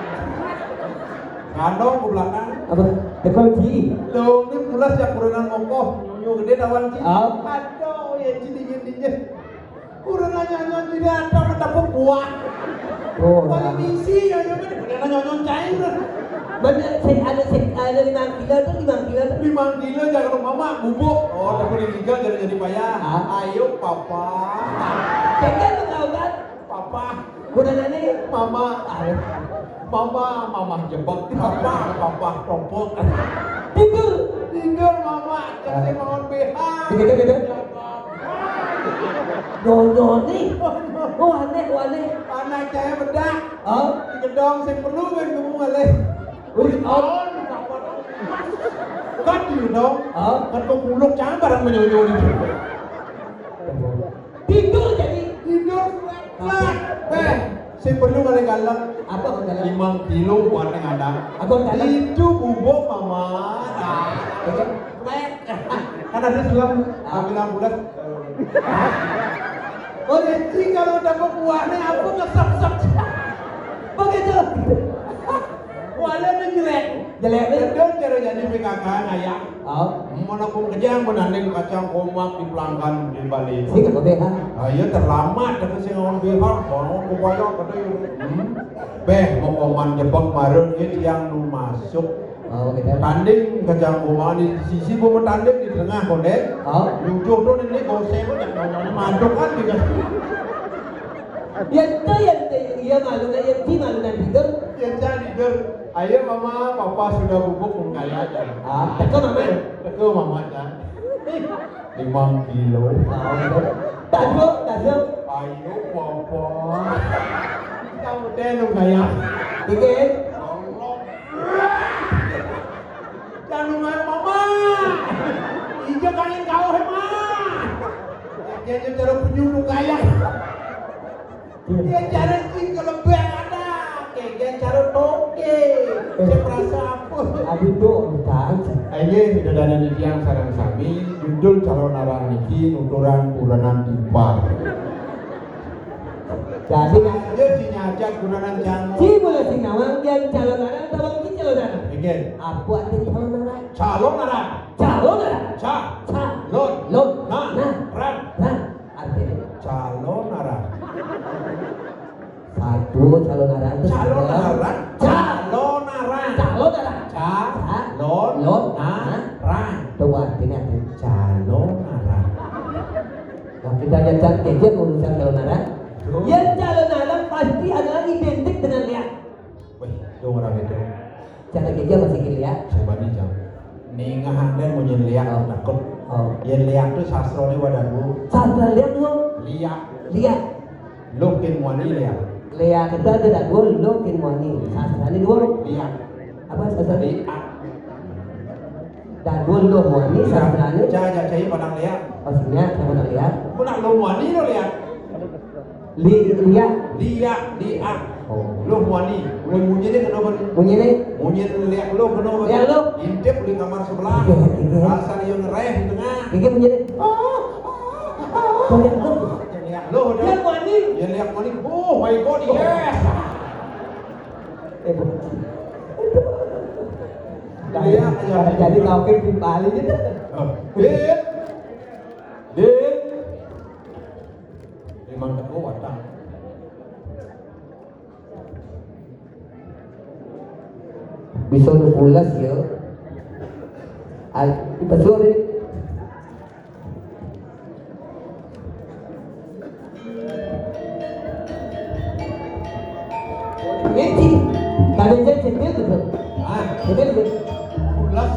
Kandong ke belakang. Apa? Dekolji. Loh, ini pulas ya kurangan mongkoh. Nyonyo gede dawan sih. Aduh, ya dingin. Kurang nyonyo tidak ada mendapat buah. Politisi nyonyo kan benar nyonyo cair. Mana ada 5 kilo tuh 5 kilo. 5 kilo jangan mama bubuk. Oh, tapi ditinggal jadi payah. Ayo papa. Jangan kau kan? Papa. Kurang ini Mama jebak. Papa tompok. Tinggal mama kasih mohon BH. Gitu. Nyonya nih. Oh aneh. Anak saya bedak. Di gedong saya perlu kan kamu ngalih. Kan di gedong. Kan kau buluk jangan barang menyonyo ini. Tidur jadi. Saya perlu ngalih galak. Apa kau dalam? 5 kilo buat ngadang. Abang dalam. Itu bubuk mama. Kan ada sulam ambil ambulan. Oh jadi kalau dapat buahnya aku ngesap-sap. Begitu. Buahnya jelek. Dia cara jadi PKK ngayak. Mana pun kejang menanding kacang komak di pelanggan di Bali. Sih kau BH. Ayo terlambat tapi sing ngomong behar, ngomong kubayang kata beh mau koman Jepang kemarin ini yang lu masuk. Tanding kacang komak di sisi gua tanding di tengah kondet. Lucu tuh ini goseng yang mandok kan juga. Yang malu dan tidur. Yang jadi tidur. Ayo mama, papa sudah bubuk mengkaya aja. Teko mama kan. 5 kilo. Taduk. Ayo papa. Kamu denu kaya. Dikit. Jangan main mama. Ijo kangen kau hema. Dia cara penyuluh kaya. Dia cara sing kelebih ada. Dia cara toke. Saya merasa apa? Aduh, Ayo tidak ada yang sarang sami judul calon arah niki nuturan kuranan impar. Jadi aja dinyajak kuranan jangan. Si boleh sing nawang yang calon arah tawang ki calon arah. Again. Apa arti calon arah? Calon arah. Calon arah. Calon. Lon. Ran. Artinya Calon arah. satu calon arah itu Calon arah. Calon Calon arah. calon arah. Calon arah. Coba artinya Calon arah. Nah, kita lihat gadget urusan calon arah. Betul. Yang calon arah pasti adalah identik dengan lihat. Wih, itu orang itu. Cara gadget masih lihat. Coba nih jam. Ningah dan mau lihat takut. Oh, Yang lihat tuh sastra nih wadah dulu. sastra lihat dulu. Lihat. Lokin wani lihat. Lihat kita ada dua lokin wani. Sastra ini dua. Lihat. Apa sastra ini? Lihat. Dan dua lo wani sastra ini. Jaja cai padang lihat. Maksudnya saya mau lihat. Punak lo wani lo lihat. Lihat. Lihat. Oh. Lo wani. Munyi ni kenapa? Bunyi ini. Munyi lihat lo kenapa? Lihat lo. Intip di kamar sebelah. Iya. Asal yang ngereh di tengah. Gigi bunyi ini. Kau lihat lo. Yang lihat lo dah. Lihat wani. Yang lihat wani. Oh my god, yes. Lihat aja. Jadi topik di Bali gitu. Dit. Memang teko watang. Bisa pulas ya. Betul ini. Ini kalian jadi cendil tu. Ah, Cendil tu. pulas.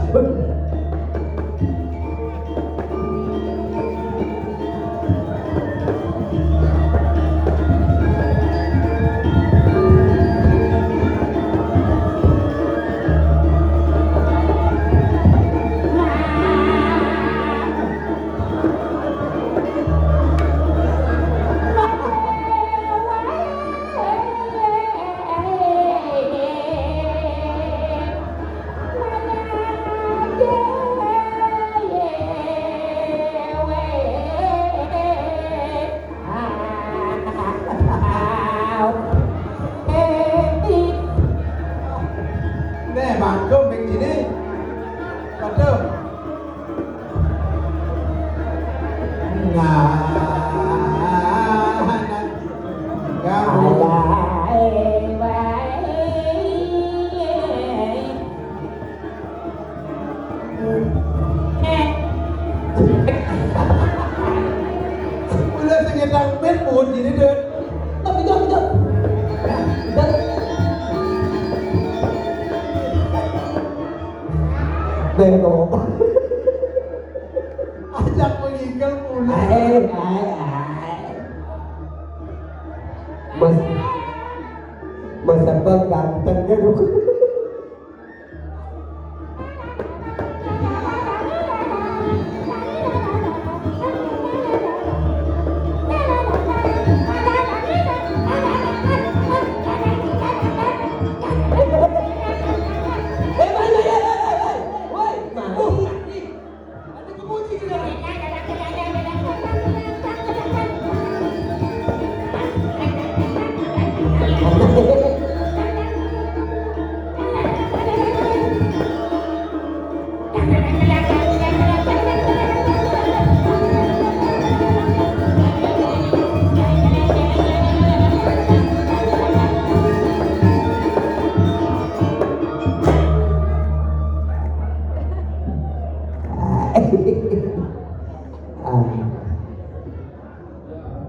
Nè bạn cơm mình gì đi. Bạn cơm. Udah sekitar mét buồn gì đấy được. Betul. Bego. Ajak mengikat pulang. Mas Abang ganteng ya dulu.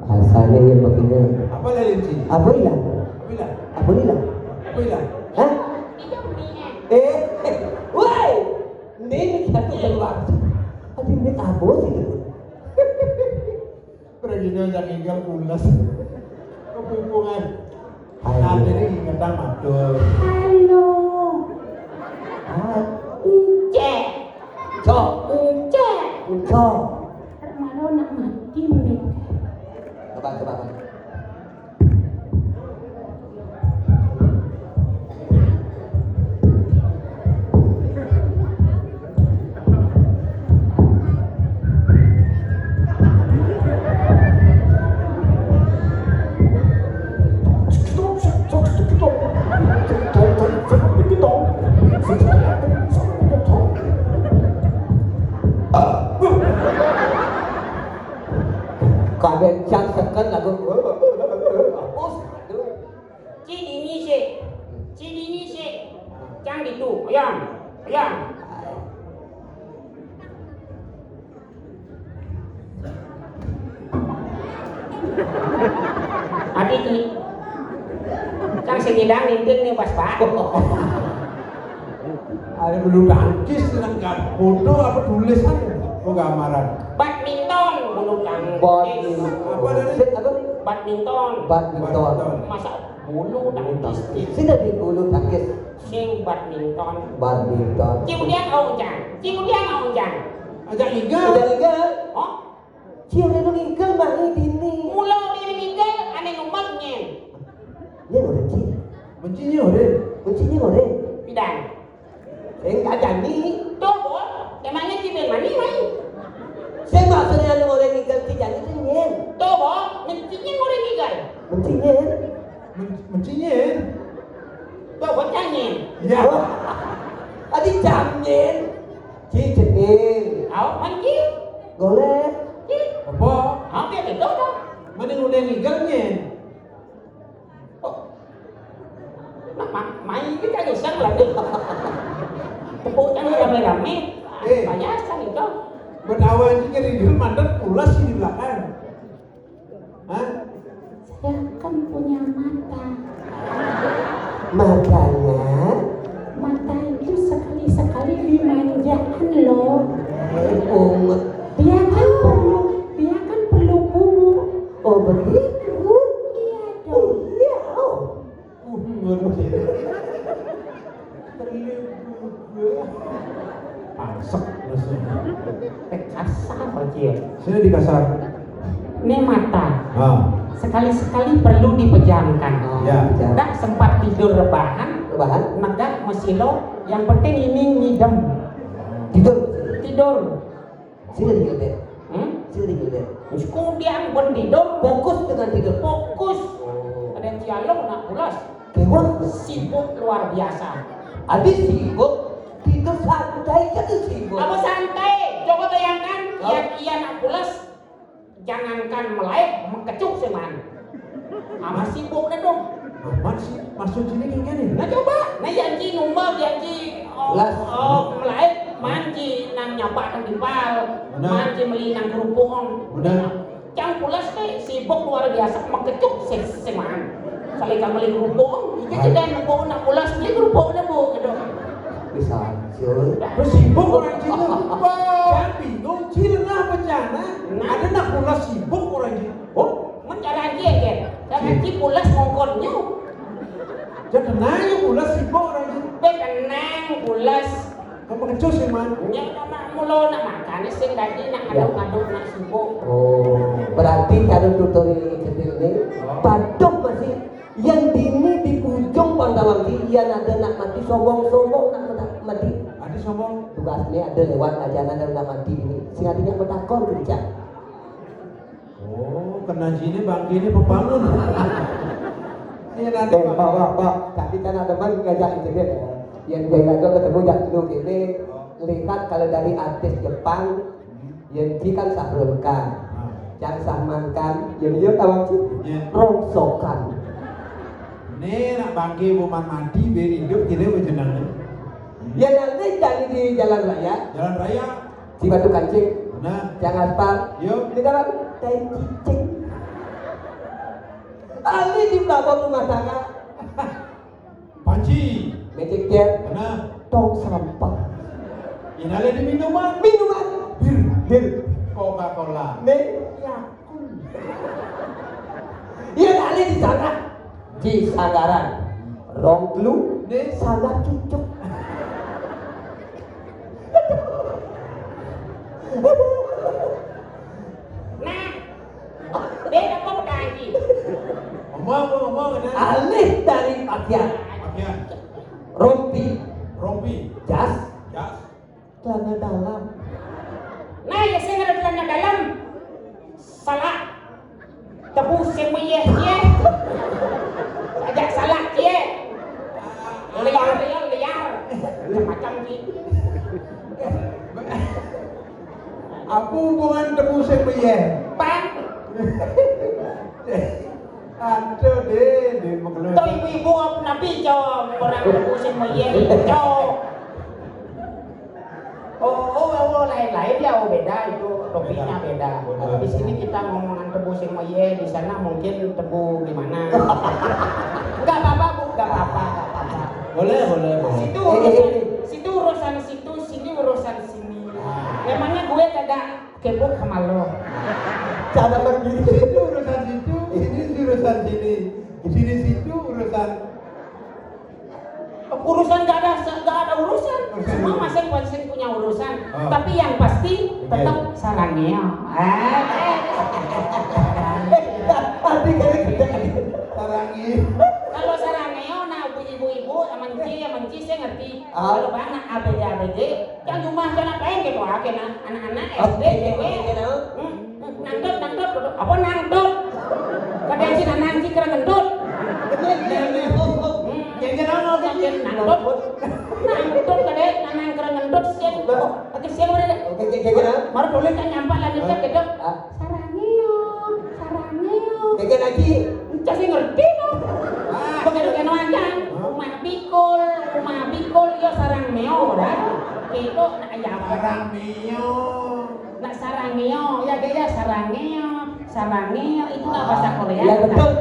Asalnya yang begini. Apa lah Linci? Apa hilang? Apa hilang? Apa hilang? Apa hilang? Hah? Woi, ini satu keluar. Tapi ini apa sih itu? Pergi dia jangan tinggal pulas. Kepumpungan. Hai. Nanti ini ingetan matur. Halo. Ah, Cek. cok, Cek. cok. Malu nak mati mereka. Coba. Stop. Kabeh jam seken lagu. Cini sih, jangan gitu, ayam. Adik ni, jangan sedidang ninting ni pas pak. Ada bulu tangkis dengan foto apa tulisan? Oh gambaran. Badminton, bulu tangkis. Apa dari? Badminton. Masa bulu tangkis? Sini di bulu tangkis. Sing badminton. Chiu điang ông chàng. Ajak liga. Oh, Chiu dia nu ngingkel mah ini. mula dia meninggal, ane ngumang nyen. Dia ngore chi. Bencinya udah. Kuncinya ngore. Bidang. Enggak jadi. Tuh bos, emangnya cibel mani mai? Saya maksudnya anu ngore ngingkel chi jadi tu nyen. Tuh bos, mencinya ngoreng gigal. Mencinya. Bencinya. Tuh bos nyen. Ya. Adi jam nyen. Chi cekin. Aw, manji. Golek. Apa? Hampir itu dah. Mana udah nigalnya? Main kita iseng lagi. Tepuk tangan rame-rame. Payasan itu. Berawan juga di dalam mandat ulas di belakang. Hah? Saya kan punya mata. Makanya Mata itu sekali-sekali dimanjakan loh. umat. Dia kan perlu bumbu. Oh begitu. Iya dong. Iya. Oh. Pangsek maksudnya. Kasar aja. Sini dikasar. Ini mata. Sekali-sekali perlu dipejamkan. Ya. Tidak sempat tidur rebahan, negak mesilo. Yang penting ini ngidem. Tidur. Sini digede. Hmm? Sini digede. Kemudian pun tidur, Fokus dengan tidur. fokus. Ada cialong nak pulas. Kewan. Sibuk luar biasa. Adi sibuk. Tidur santai jadi sibuk. Kamu santai. Coba bayangkan, Oh. ia nak pulas. Jangankan melek, mengkecup seman. Ama sibuk dah dong. Maksud sini kayak gini. Nah coba, nah janji numel, janji Las. melek, manji nang nyapak nang timpal, Benar. manji melinang kerupuk. Benar. Yang pulas teh sibuk luar biasa, mengkecup seman. Salika beli kerupuk, itu jadi kerupuk nak pulas beli kerupuk dah bu, gitu. Bisa. Jul. Terus sibuk orang Cina lupa. Jangan bingung. Cina lah bencana. Ada nak pula sibuk orang Cina. Oh, Mencari aja kan, jangan pulas mongkornya. jangan nanya pula sibuk orang Cina. Tenang pulas. Kamu kencus sih man. Yang nak mulo nak makan, sing tadi nak ngaduk-ngaduk nak sibuk. Oh, berarti kalau tutorial kecil ini padok masih yang dini di ujung Pandawangi yang ada nak mati sombong-sombong nak mati. Ada sombong. Tugas ini ada lewat ajaran dan nak mati ini. Sing artinya bertakon kerja. Oh, kena Cina bangki ini pembangun. Ini nanti Pak. Tapi kan ada teman ngajak internet. Yang jaga itu ketemu jak dulu ini lihat kalau dari artis Jepang yang di kan Sahrul Khan, yang Sahmankan, yang dia tawang sih rongsokan. Ini nak bangki buman mati biar hidup kita berjenang. Yang nanti jadi di jalan raya, Jalan raya. di Batu Kancing, Nah, yang aspal, yuk. di dalam tai cicing. Ali di belakang rumah tangga, Panci. magic jar, Nah, tong sampah, ini ada di minuman. bir, Coca-Cola. Yakun. Yang Ali di sana, di Sanggaran, Ronglu, Nih, sana cucuk. Nah, beda apa lagi? ngomong kan? Alih dari pakaian, Pakaian. rompi, jas, Jas. celana dalam. Nah, ya saya ada celana dalam. Salah. Tebus yang meyeh ye. Ajak salah ye. Liar. Macam Ki. Apa hubungan tebusing meyeh? Pak, Aduh deh mengeluh. tuh ibu-ibu apa nabi cow orang musim moyen cow. Oh, lain-lain ya, beda itu topiknya beda. Di sini kita ngomongan tebu semoye, di sana mungkin tebu gimana? Enggak apa-apa bu, enggak apa-apa. Boleh. Situ urusan situ, sini urusan sini. Emangnya gue kagak kebuk sama lo? Cara begini. Situ urusan situ, sini urusan sini. Sini situ urusan. Urusan gak ada urusan. Semua masing-masing punya urusan. Tapi yang pasti tetap sarangnya. Sarangi. Kalau sarangnya, nah ibu-ibu, amanci saya ngerti. Kalau anak ABG, yang cuma kena pengen gitu, anak-anak SD, nangkep, apa nangkep? Kadang si nanti keren gendut. Nangkep kadang nanang keren gendut sih. Oke siang mana deh? Baru boleh kan nyampak lagi kan gitu. Sarangnya. Kayak lagi. Casi ngerti no. Begitu kena aja. Rumah bikul yo sarang meo dah. Itu nak ayam. Sarang mio. Nak sarangnya, ya gaya sarangnya itu nggak bahasa Korea. Ya betul.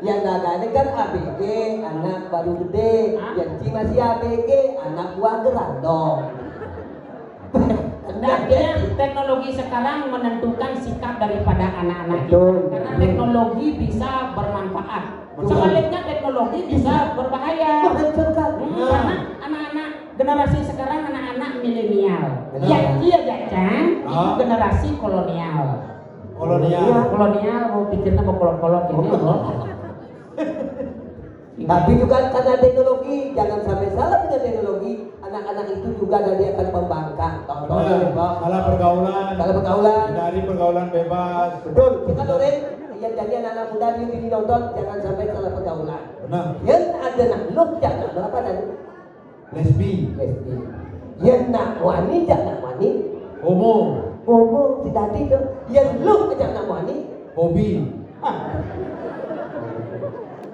Yang dagangnya kan ABG, anak baru gede. Yang Ci masih ABG, anak buah gerandong. Akhirnya teknologi sekarang menentukan sikap daripada anak-anak kita. Betul. Karena teknologi bisa bermanfaat. Sebaliknya teknologi bisa berbahaya. Karena anak-anak generasi sekarang anak-anak milenial. Yang dia jajan itu generasi kolonial. Kolonial mau pikirnya mau kolot-kolot ini loh. Tapi juga karena teknologi, jangan sampai salah dengan teknologi. Anak-anak itu juga nanti akan pembangkang. Salah pergaulan. Hindari pergaulan bebas. Betul. Kita doreng yang jadi anak-anak muda ini nonton, jangan sampai salah pergaulan. Benar. Yang ada nak look jangan berapa tadi? Lesbi. Yang nak wani jangan wani. Homo. Tidak itu. Yang look jangan wani. Hobi.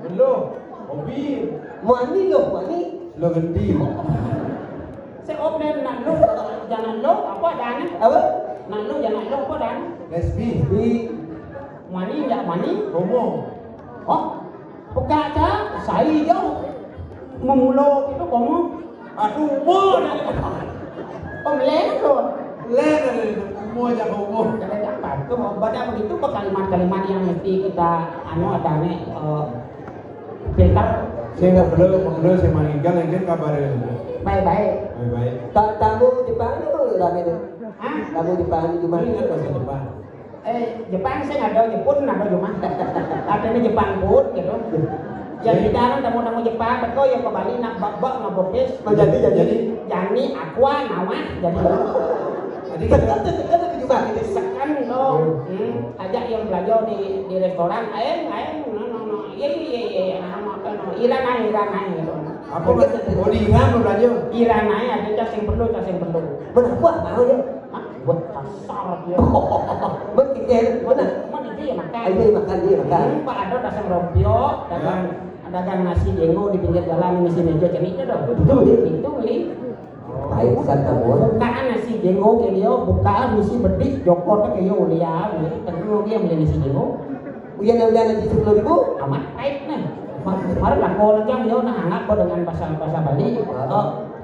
Belum. Hobi. Wani loh wani. Lo genti. Saya open nak lu jangan lu apa dan Apa? nak lu jangan lu apa dan Lesbi. mani enggak mani. Homo. Oh, buka aja saya jauh memulok itu kamu. Aduh, homo. Len tuh. Homo aja homo. Jangan dapat tuh baca begitu ke kalimat-kalimat yang mesti kita ada nih filter. Saya nggak perlu saya manggil lagi kabarnya. Baik-baik. Baik. Tamu Jepang itu rame deh. Hah? Tamu Jepang di Mana mana? ingat bahasa Jepang? Jepang saya nggak ada, Jepun nggak ada cuma. Adanya Jepang pun gitu. Yang di dalam tamu-tamu Jepang, betul yang ke Bali nak bak nak bokis. Jadi. Jani, aqua, nawah, jadi. Jadi kita Jepang itu. Sekan dong. Ajak yang belajar di restoran, iya, Iran gitu. apa? Oh di Iran lo belajar? Iran ada cas yang perlu. Menapa mau ya? Hah? Buat kasar dia. Begitu benar. Mana dia makan? Dia makan. Pak ada dasar rompio, dagang nasi jenggo di pinggir jalan ini sini aja cerita dong. Itu beli. Baik kamu. Bukaan nasi jenggo ke dia, bukaan misi bedik jokor ke dia ulia, teknologi yang beli nasi jenggo. Uyan nasi 10.000. Amat baik nih. Kemarin lah kalau yang dia nak anggap dengan bahasa Bali.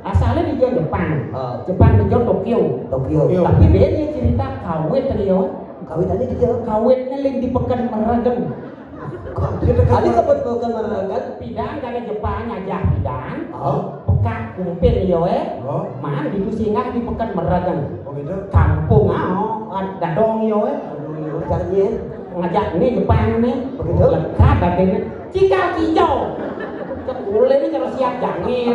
Asalnya di Jepang. Jepang di Tokyo. Tapi dia cerita kawin tadi ya. Kawin tadi di Jepang. Kawinnya yang di Pekan Meragen. Ada kapan bukan menerangkan? Pidang dari Jepang aja pidang. Pekan kumpir yo Man di singgah di Pekan Meragen. Oh gitu. Kampung gadong yo Caranya ngajak ini Jepang nih. Begitu. Lengkap badannya. Cikal hijau. Boleh nih kalau siap jangan nih.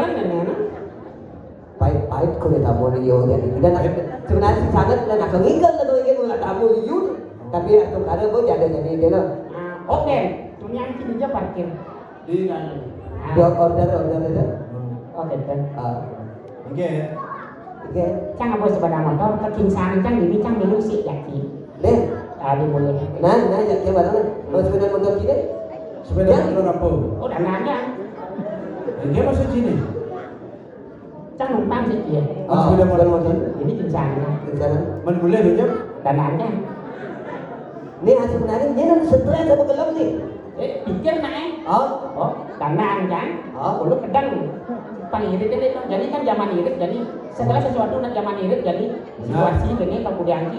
Pahit kulit tamu liyo jadi kita nak sebenarnya si sangat nak nginggal lah kalau ingin ulah tamu liyo tapi atau kada bo jadi dia lo. Oke, dunia ini dia parkir. Di kan. Dia order itu. Oke kan. Oke. Oke. Cang apa sepeda motor ke Kingsari cang ini cang milu sih jaki. Deh. Tadi mulai. Nah, ya ke barang. Kalau sepeda motor gini. Sepeda motor apa? Oh dan ada. Dia masuk sini. Cang numpang sih dia. Oh, sepeda motor. Ini Kingsari. Di sana. Mana boleh pinjam? Dan ada. Ini sebenarnya dia nanti stres apa gelap nih? Pikir naik. Oh. Dandan kan? Oh. Lu kedang pangirit itu jadi kan zaman irit jadi segala sesuatu nak zaman irit jadi situasi ini kemudian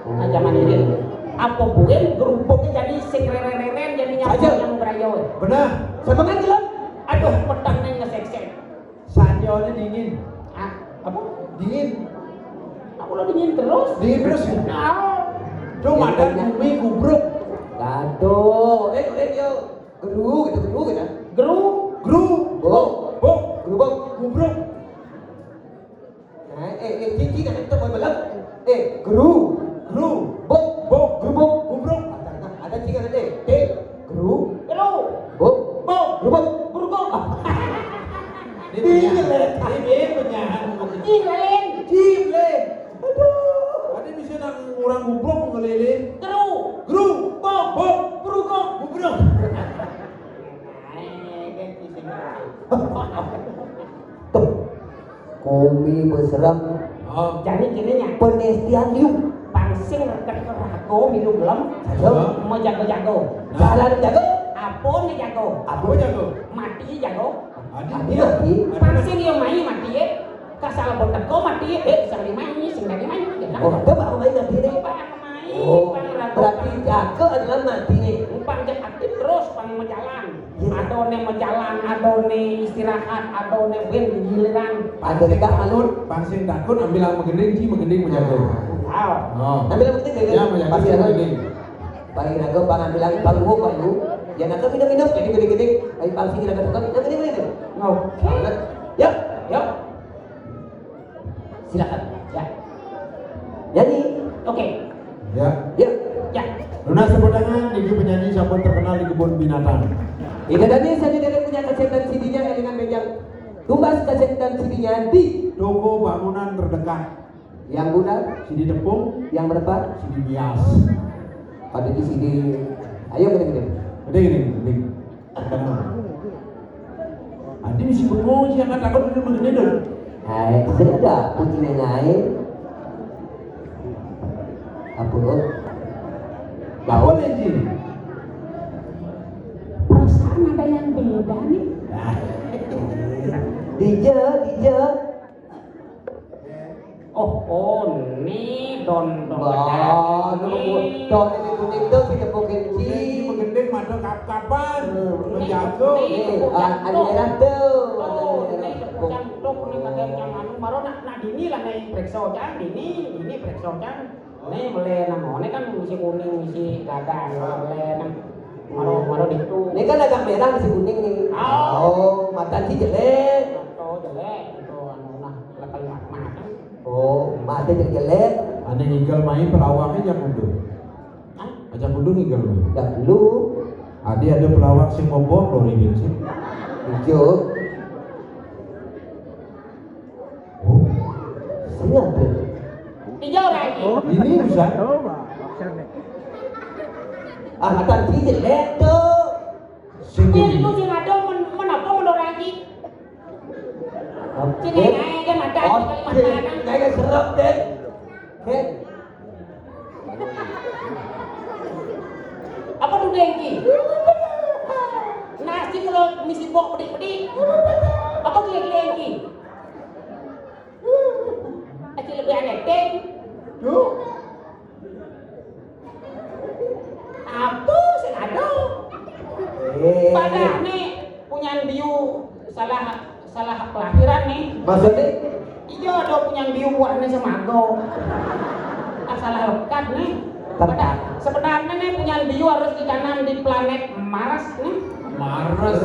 nah zaman irit apa bukan gerupuknya jadi sekreren jadi nyamuk berayo Benar. Semangat gelap. aduh petangnya ngesek-sek Sanjaunya dingin. apa Dingin. aku lo dingin terus Dingin terus. Cuma ada bumi kubruk. Gaduh. Yo. Geru gitu. geru Gru. Bok. Gerubuk. Kubruk. Nah, cici kan itu boleh belak. Geru. Bok. Gerubuk. Kubruk. Ada tiga nanti. Geru. Bok. Gerubuk. Ini punya. Cimle. Aduh. Ada bisa nak orang kubruk ngelilin. Gru. Bok. Kubruk. Tuh. Komi berserang. Oh. jadi kininya Penestian liu. pangsing reket rago minum belum mau jago-jago Jalan jago. apa nih jago Apa jago? mati jago Adi mati. pangsing yang main mati kasal berteko mati sing main jangan Oh, coba aku main nanti nih. main Oh, berarti jago adalah mati nih. panjang aktif terus pang menjalan Iya. adone menjalan adone istirahat adone win giliran Ada dekat alun. Pangsing takut ambil yang mengending menjago. wow Oh. Ambil apa penting Ya, menjago Pasti ada. mengending. Bagi naga pangambilan panggu panggu. Ya naga minum jadi gede-gede. Ayo palsi naga tukar. Naga minum. oke Yuk. yuk Silakan. ya Nyanyi. oke Ya. Yuk. ya Lunas sepedangan Niki penyanyi sampun terkenal di kebun binatang. Ini tadi saya dari punya kaset dan CD-nya dengan meja. Tumbas kaset dan CD-nya di Toko bangunan terdekat. yang guna, Sidi tepung, yang berapa? sidi bias. Ada di CD. Ayo gede-gede. Gede. Adi misi bengong sih akan takut udah begini dong. Hai, sudah kucingnya naik. Apa lo? Apa lagi? perasaan ada yang beda nih Dija. oh nih don Wah, don ini kuning tuh kita bukan Ini mengending mana kapan? Menjago. ada merah tuh. oh ini cantuk nih kagak yang anu baru nak dini lah nih periksa can dini periksa can nih boleh nama ini kan misi kuning misi gadang boleh nang maro itu Ini kan agak merah masih kuning nih. Oh, mata sih jelek. atau jelek itu anu nah lekal makan Oh, mata jelek. Ane ngigel main pelawaknya aja mundur. Aja mundur ngigel main. Dah dulu. Adi ada pelawak sing ngobok lho ringin sih. Hijau. Oh, Sengat tuh. hijau lagi ini bisa. Ah, mata sih jelek tuh. Sing ini ini. itu sing ada menapa menurut lagi sini naik kan ada Oh, kali makanan kayak serap deh. Oke. apa tuh dengki nasi kalau misi bok pedik apa tuh yang dengki aci lebih aneh deng Tuh. apa sih ada pada nih punya biu salah kelahiran nih Maksudnya? iya ada punya biu buatnya semago salah lekat nih pada sebenarnya nih punya biu harus ditanam di planet Mars nih Mars.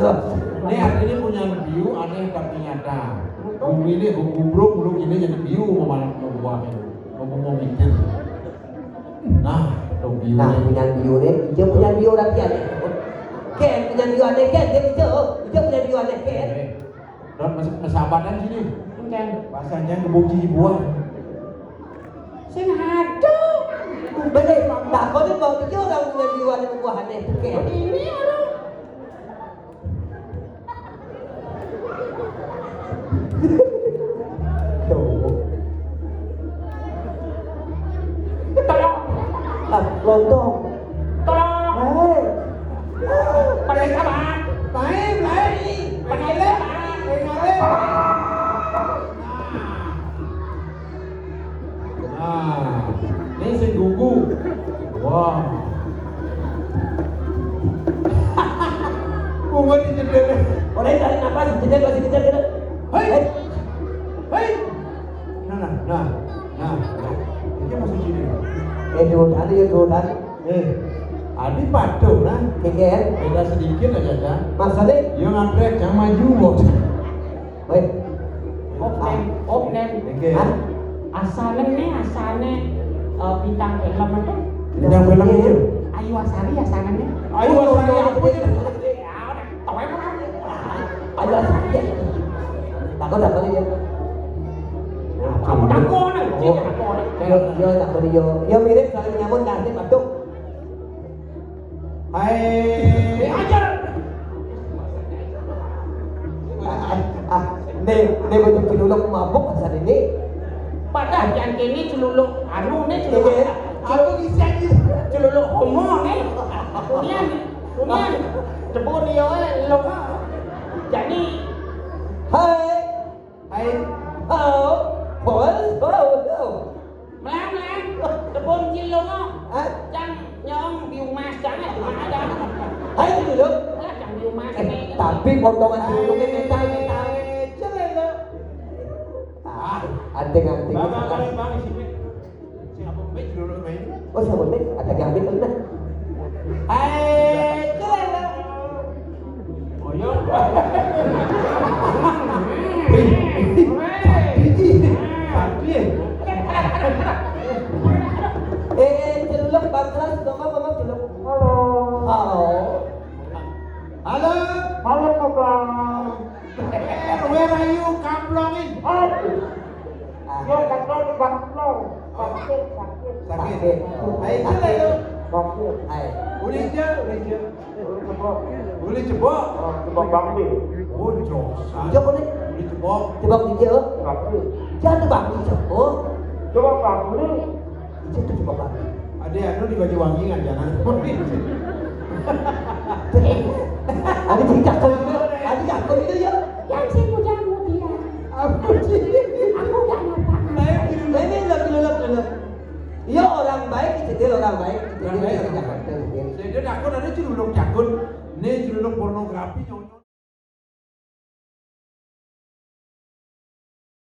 Ini artinya punya biu aneh tapi nyata. Bumi ini gubruk belum ini jadi biu membuah mau mikir. Nah, tuh biu. Nah, punya bio deh. Dia punya bio nanti ada. Ken punya bio aneh Ken. Dia punya bio aneh Ken. Dan masih persahabatan sini. Ceng. Bahasanya kebuki buah. Sing aduh. Bener, tak kau ni bau tu orang dengan jiwa ni buah ni tu ke? Ini aduh. Tolong, Lontong. tolong. Hei, Pakai sabar. Baik, baik. Pakai sabar. Nah, ini sing gugu. Wah. Bunga di jendela. orang tarik nafas, kita kasih kita kena. Hei, hei. Nah. Ini masuk sini. Ada yang dolan. Adi patuh nah. KKL. Beda sedikit aja kan. Maksudnya, Yang ngantrek yang maju bos. weh, Opnen. Oke. Asalnya bintang film itu. Bintang film itu. Ayu Asari asalnya. Ayo asal apa aja. Tahu emang. ada asal. Takut dia. Kamu takut nih. Yo takut yo. Yo mirip kalau nyamon nanti batuk. Hai. Ajar. Ne baju kilulok mabuk asal ini. Padahal yang kini celuluk anu nih celuluk. Aku bisa aja. Celuluk homo nih. Kemudian jebon yo lo. Jadi Hai, hao, hao. melang jebon cilung Ah, Cang nyong biomas jangan cuma ada. hai kilulok. Lah cang biomas nih. Tapi potongan kiluloknya metal. Anting-anting. Bang, sini. Siapa main dulu main? Oh, siapa nih? Ada gambit kan? Oh ya. Tapi Celulok bangkras, ngomong celulok. Halo. halo. Halo Bang. Where are you kamplongin? Yo kantor Bang Long. Sakit. Sakit. Hai, itu. Sakit. Hai. Boleh je. Coba Boleh jebok. coba Bang Bi. Oh, josa. Coba nih, Boleh jebok. coba dia. Sakit. Jangan bang, coba. Coba Bang Bi. Itu coba bang. Ada anu di Banyuwangi nggak jangan. Ada cerita kalau ada cakap itu ya. Yang sih jamu dia. Apa sih? Aku nggak ngerti. Ini celulok. Ya orang baik, itu orang baik. Orang baik. Jakarta. Saya dia aku ada celuluk jakun. Ini celuluk pornografi nyonya.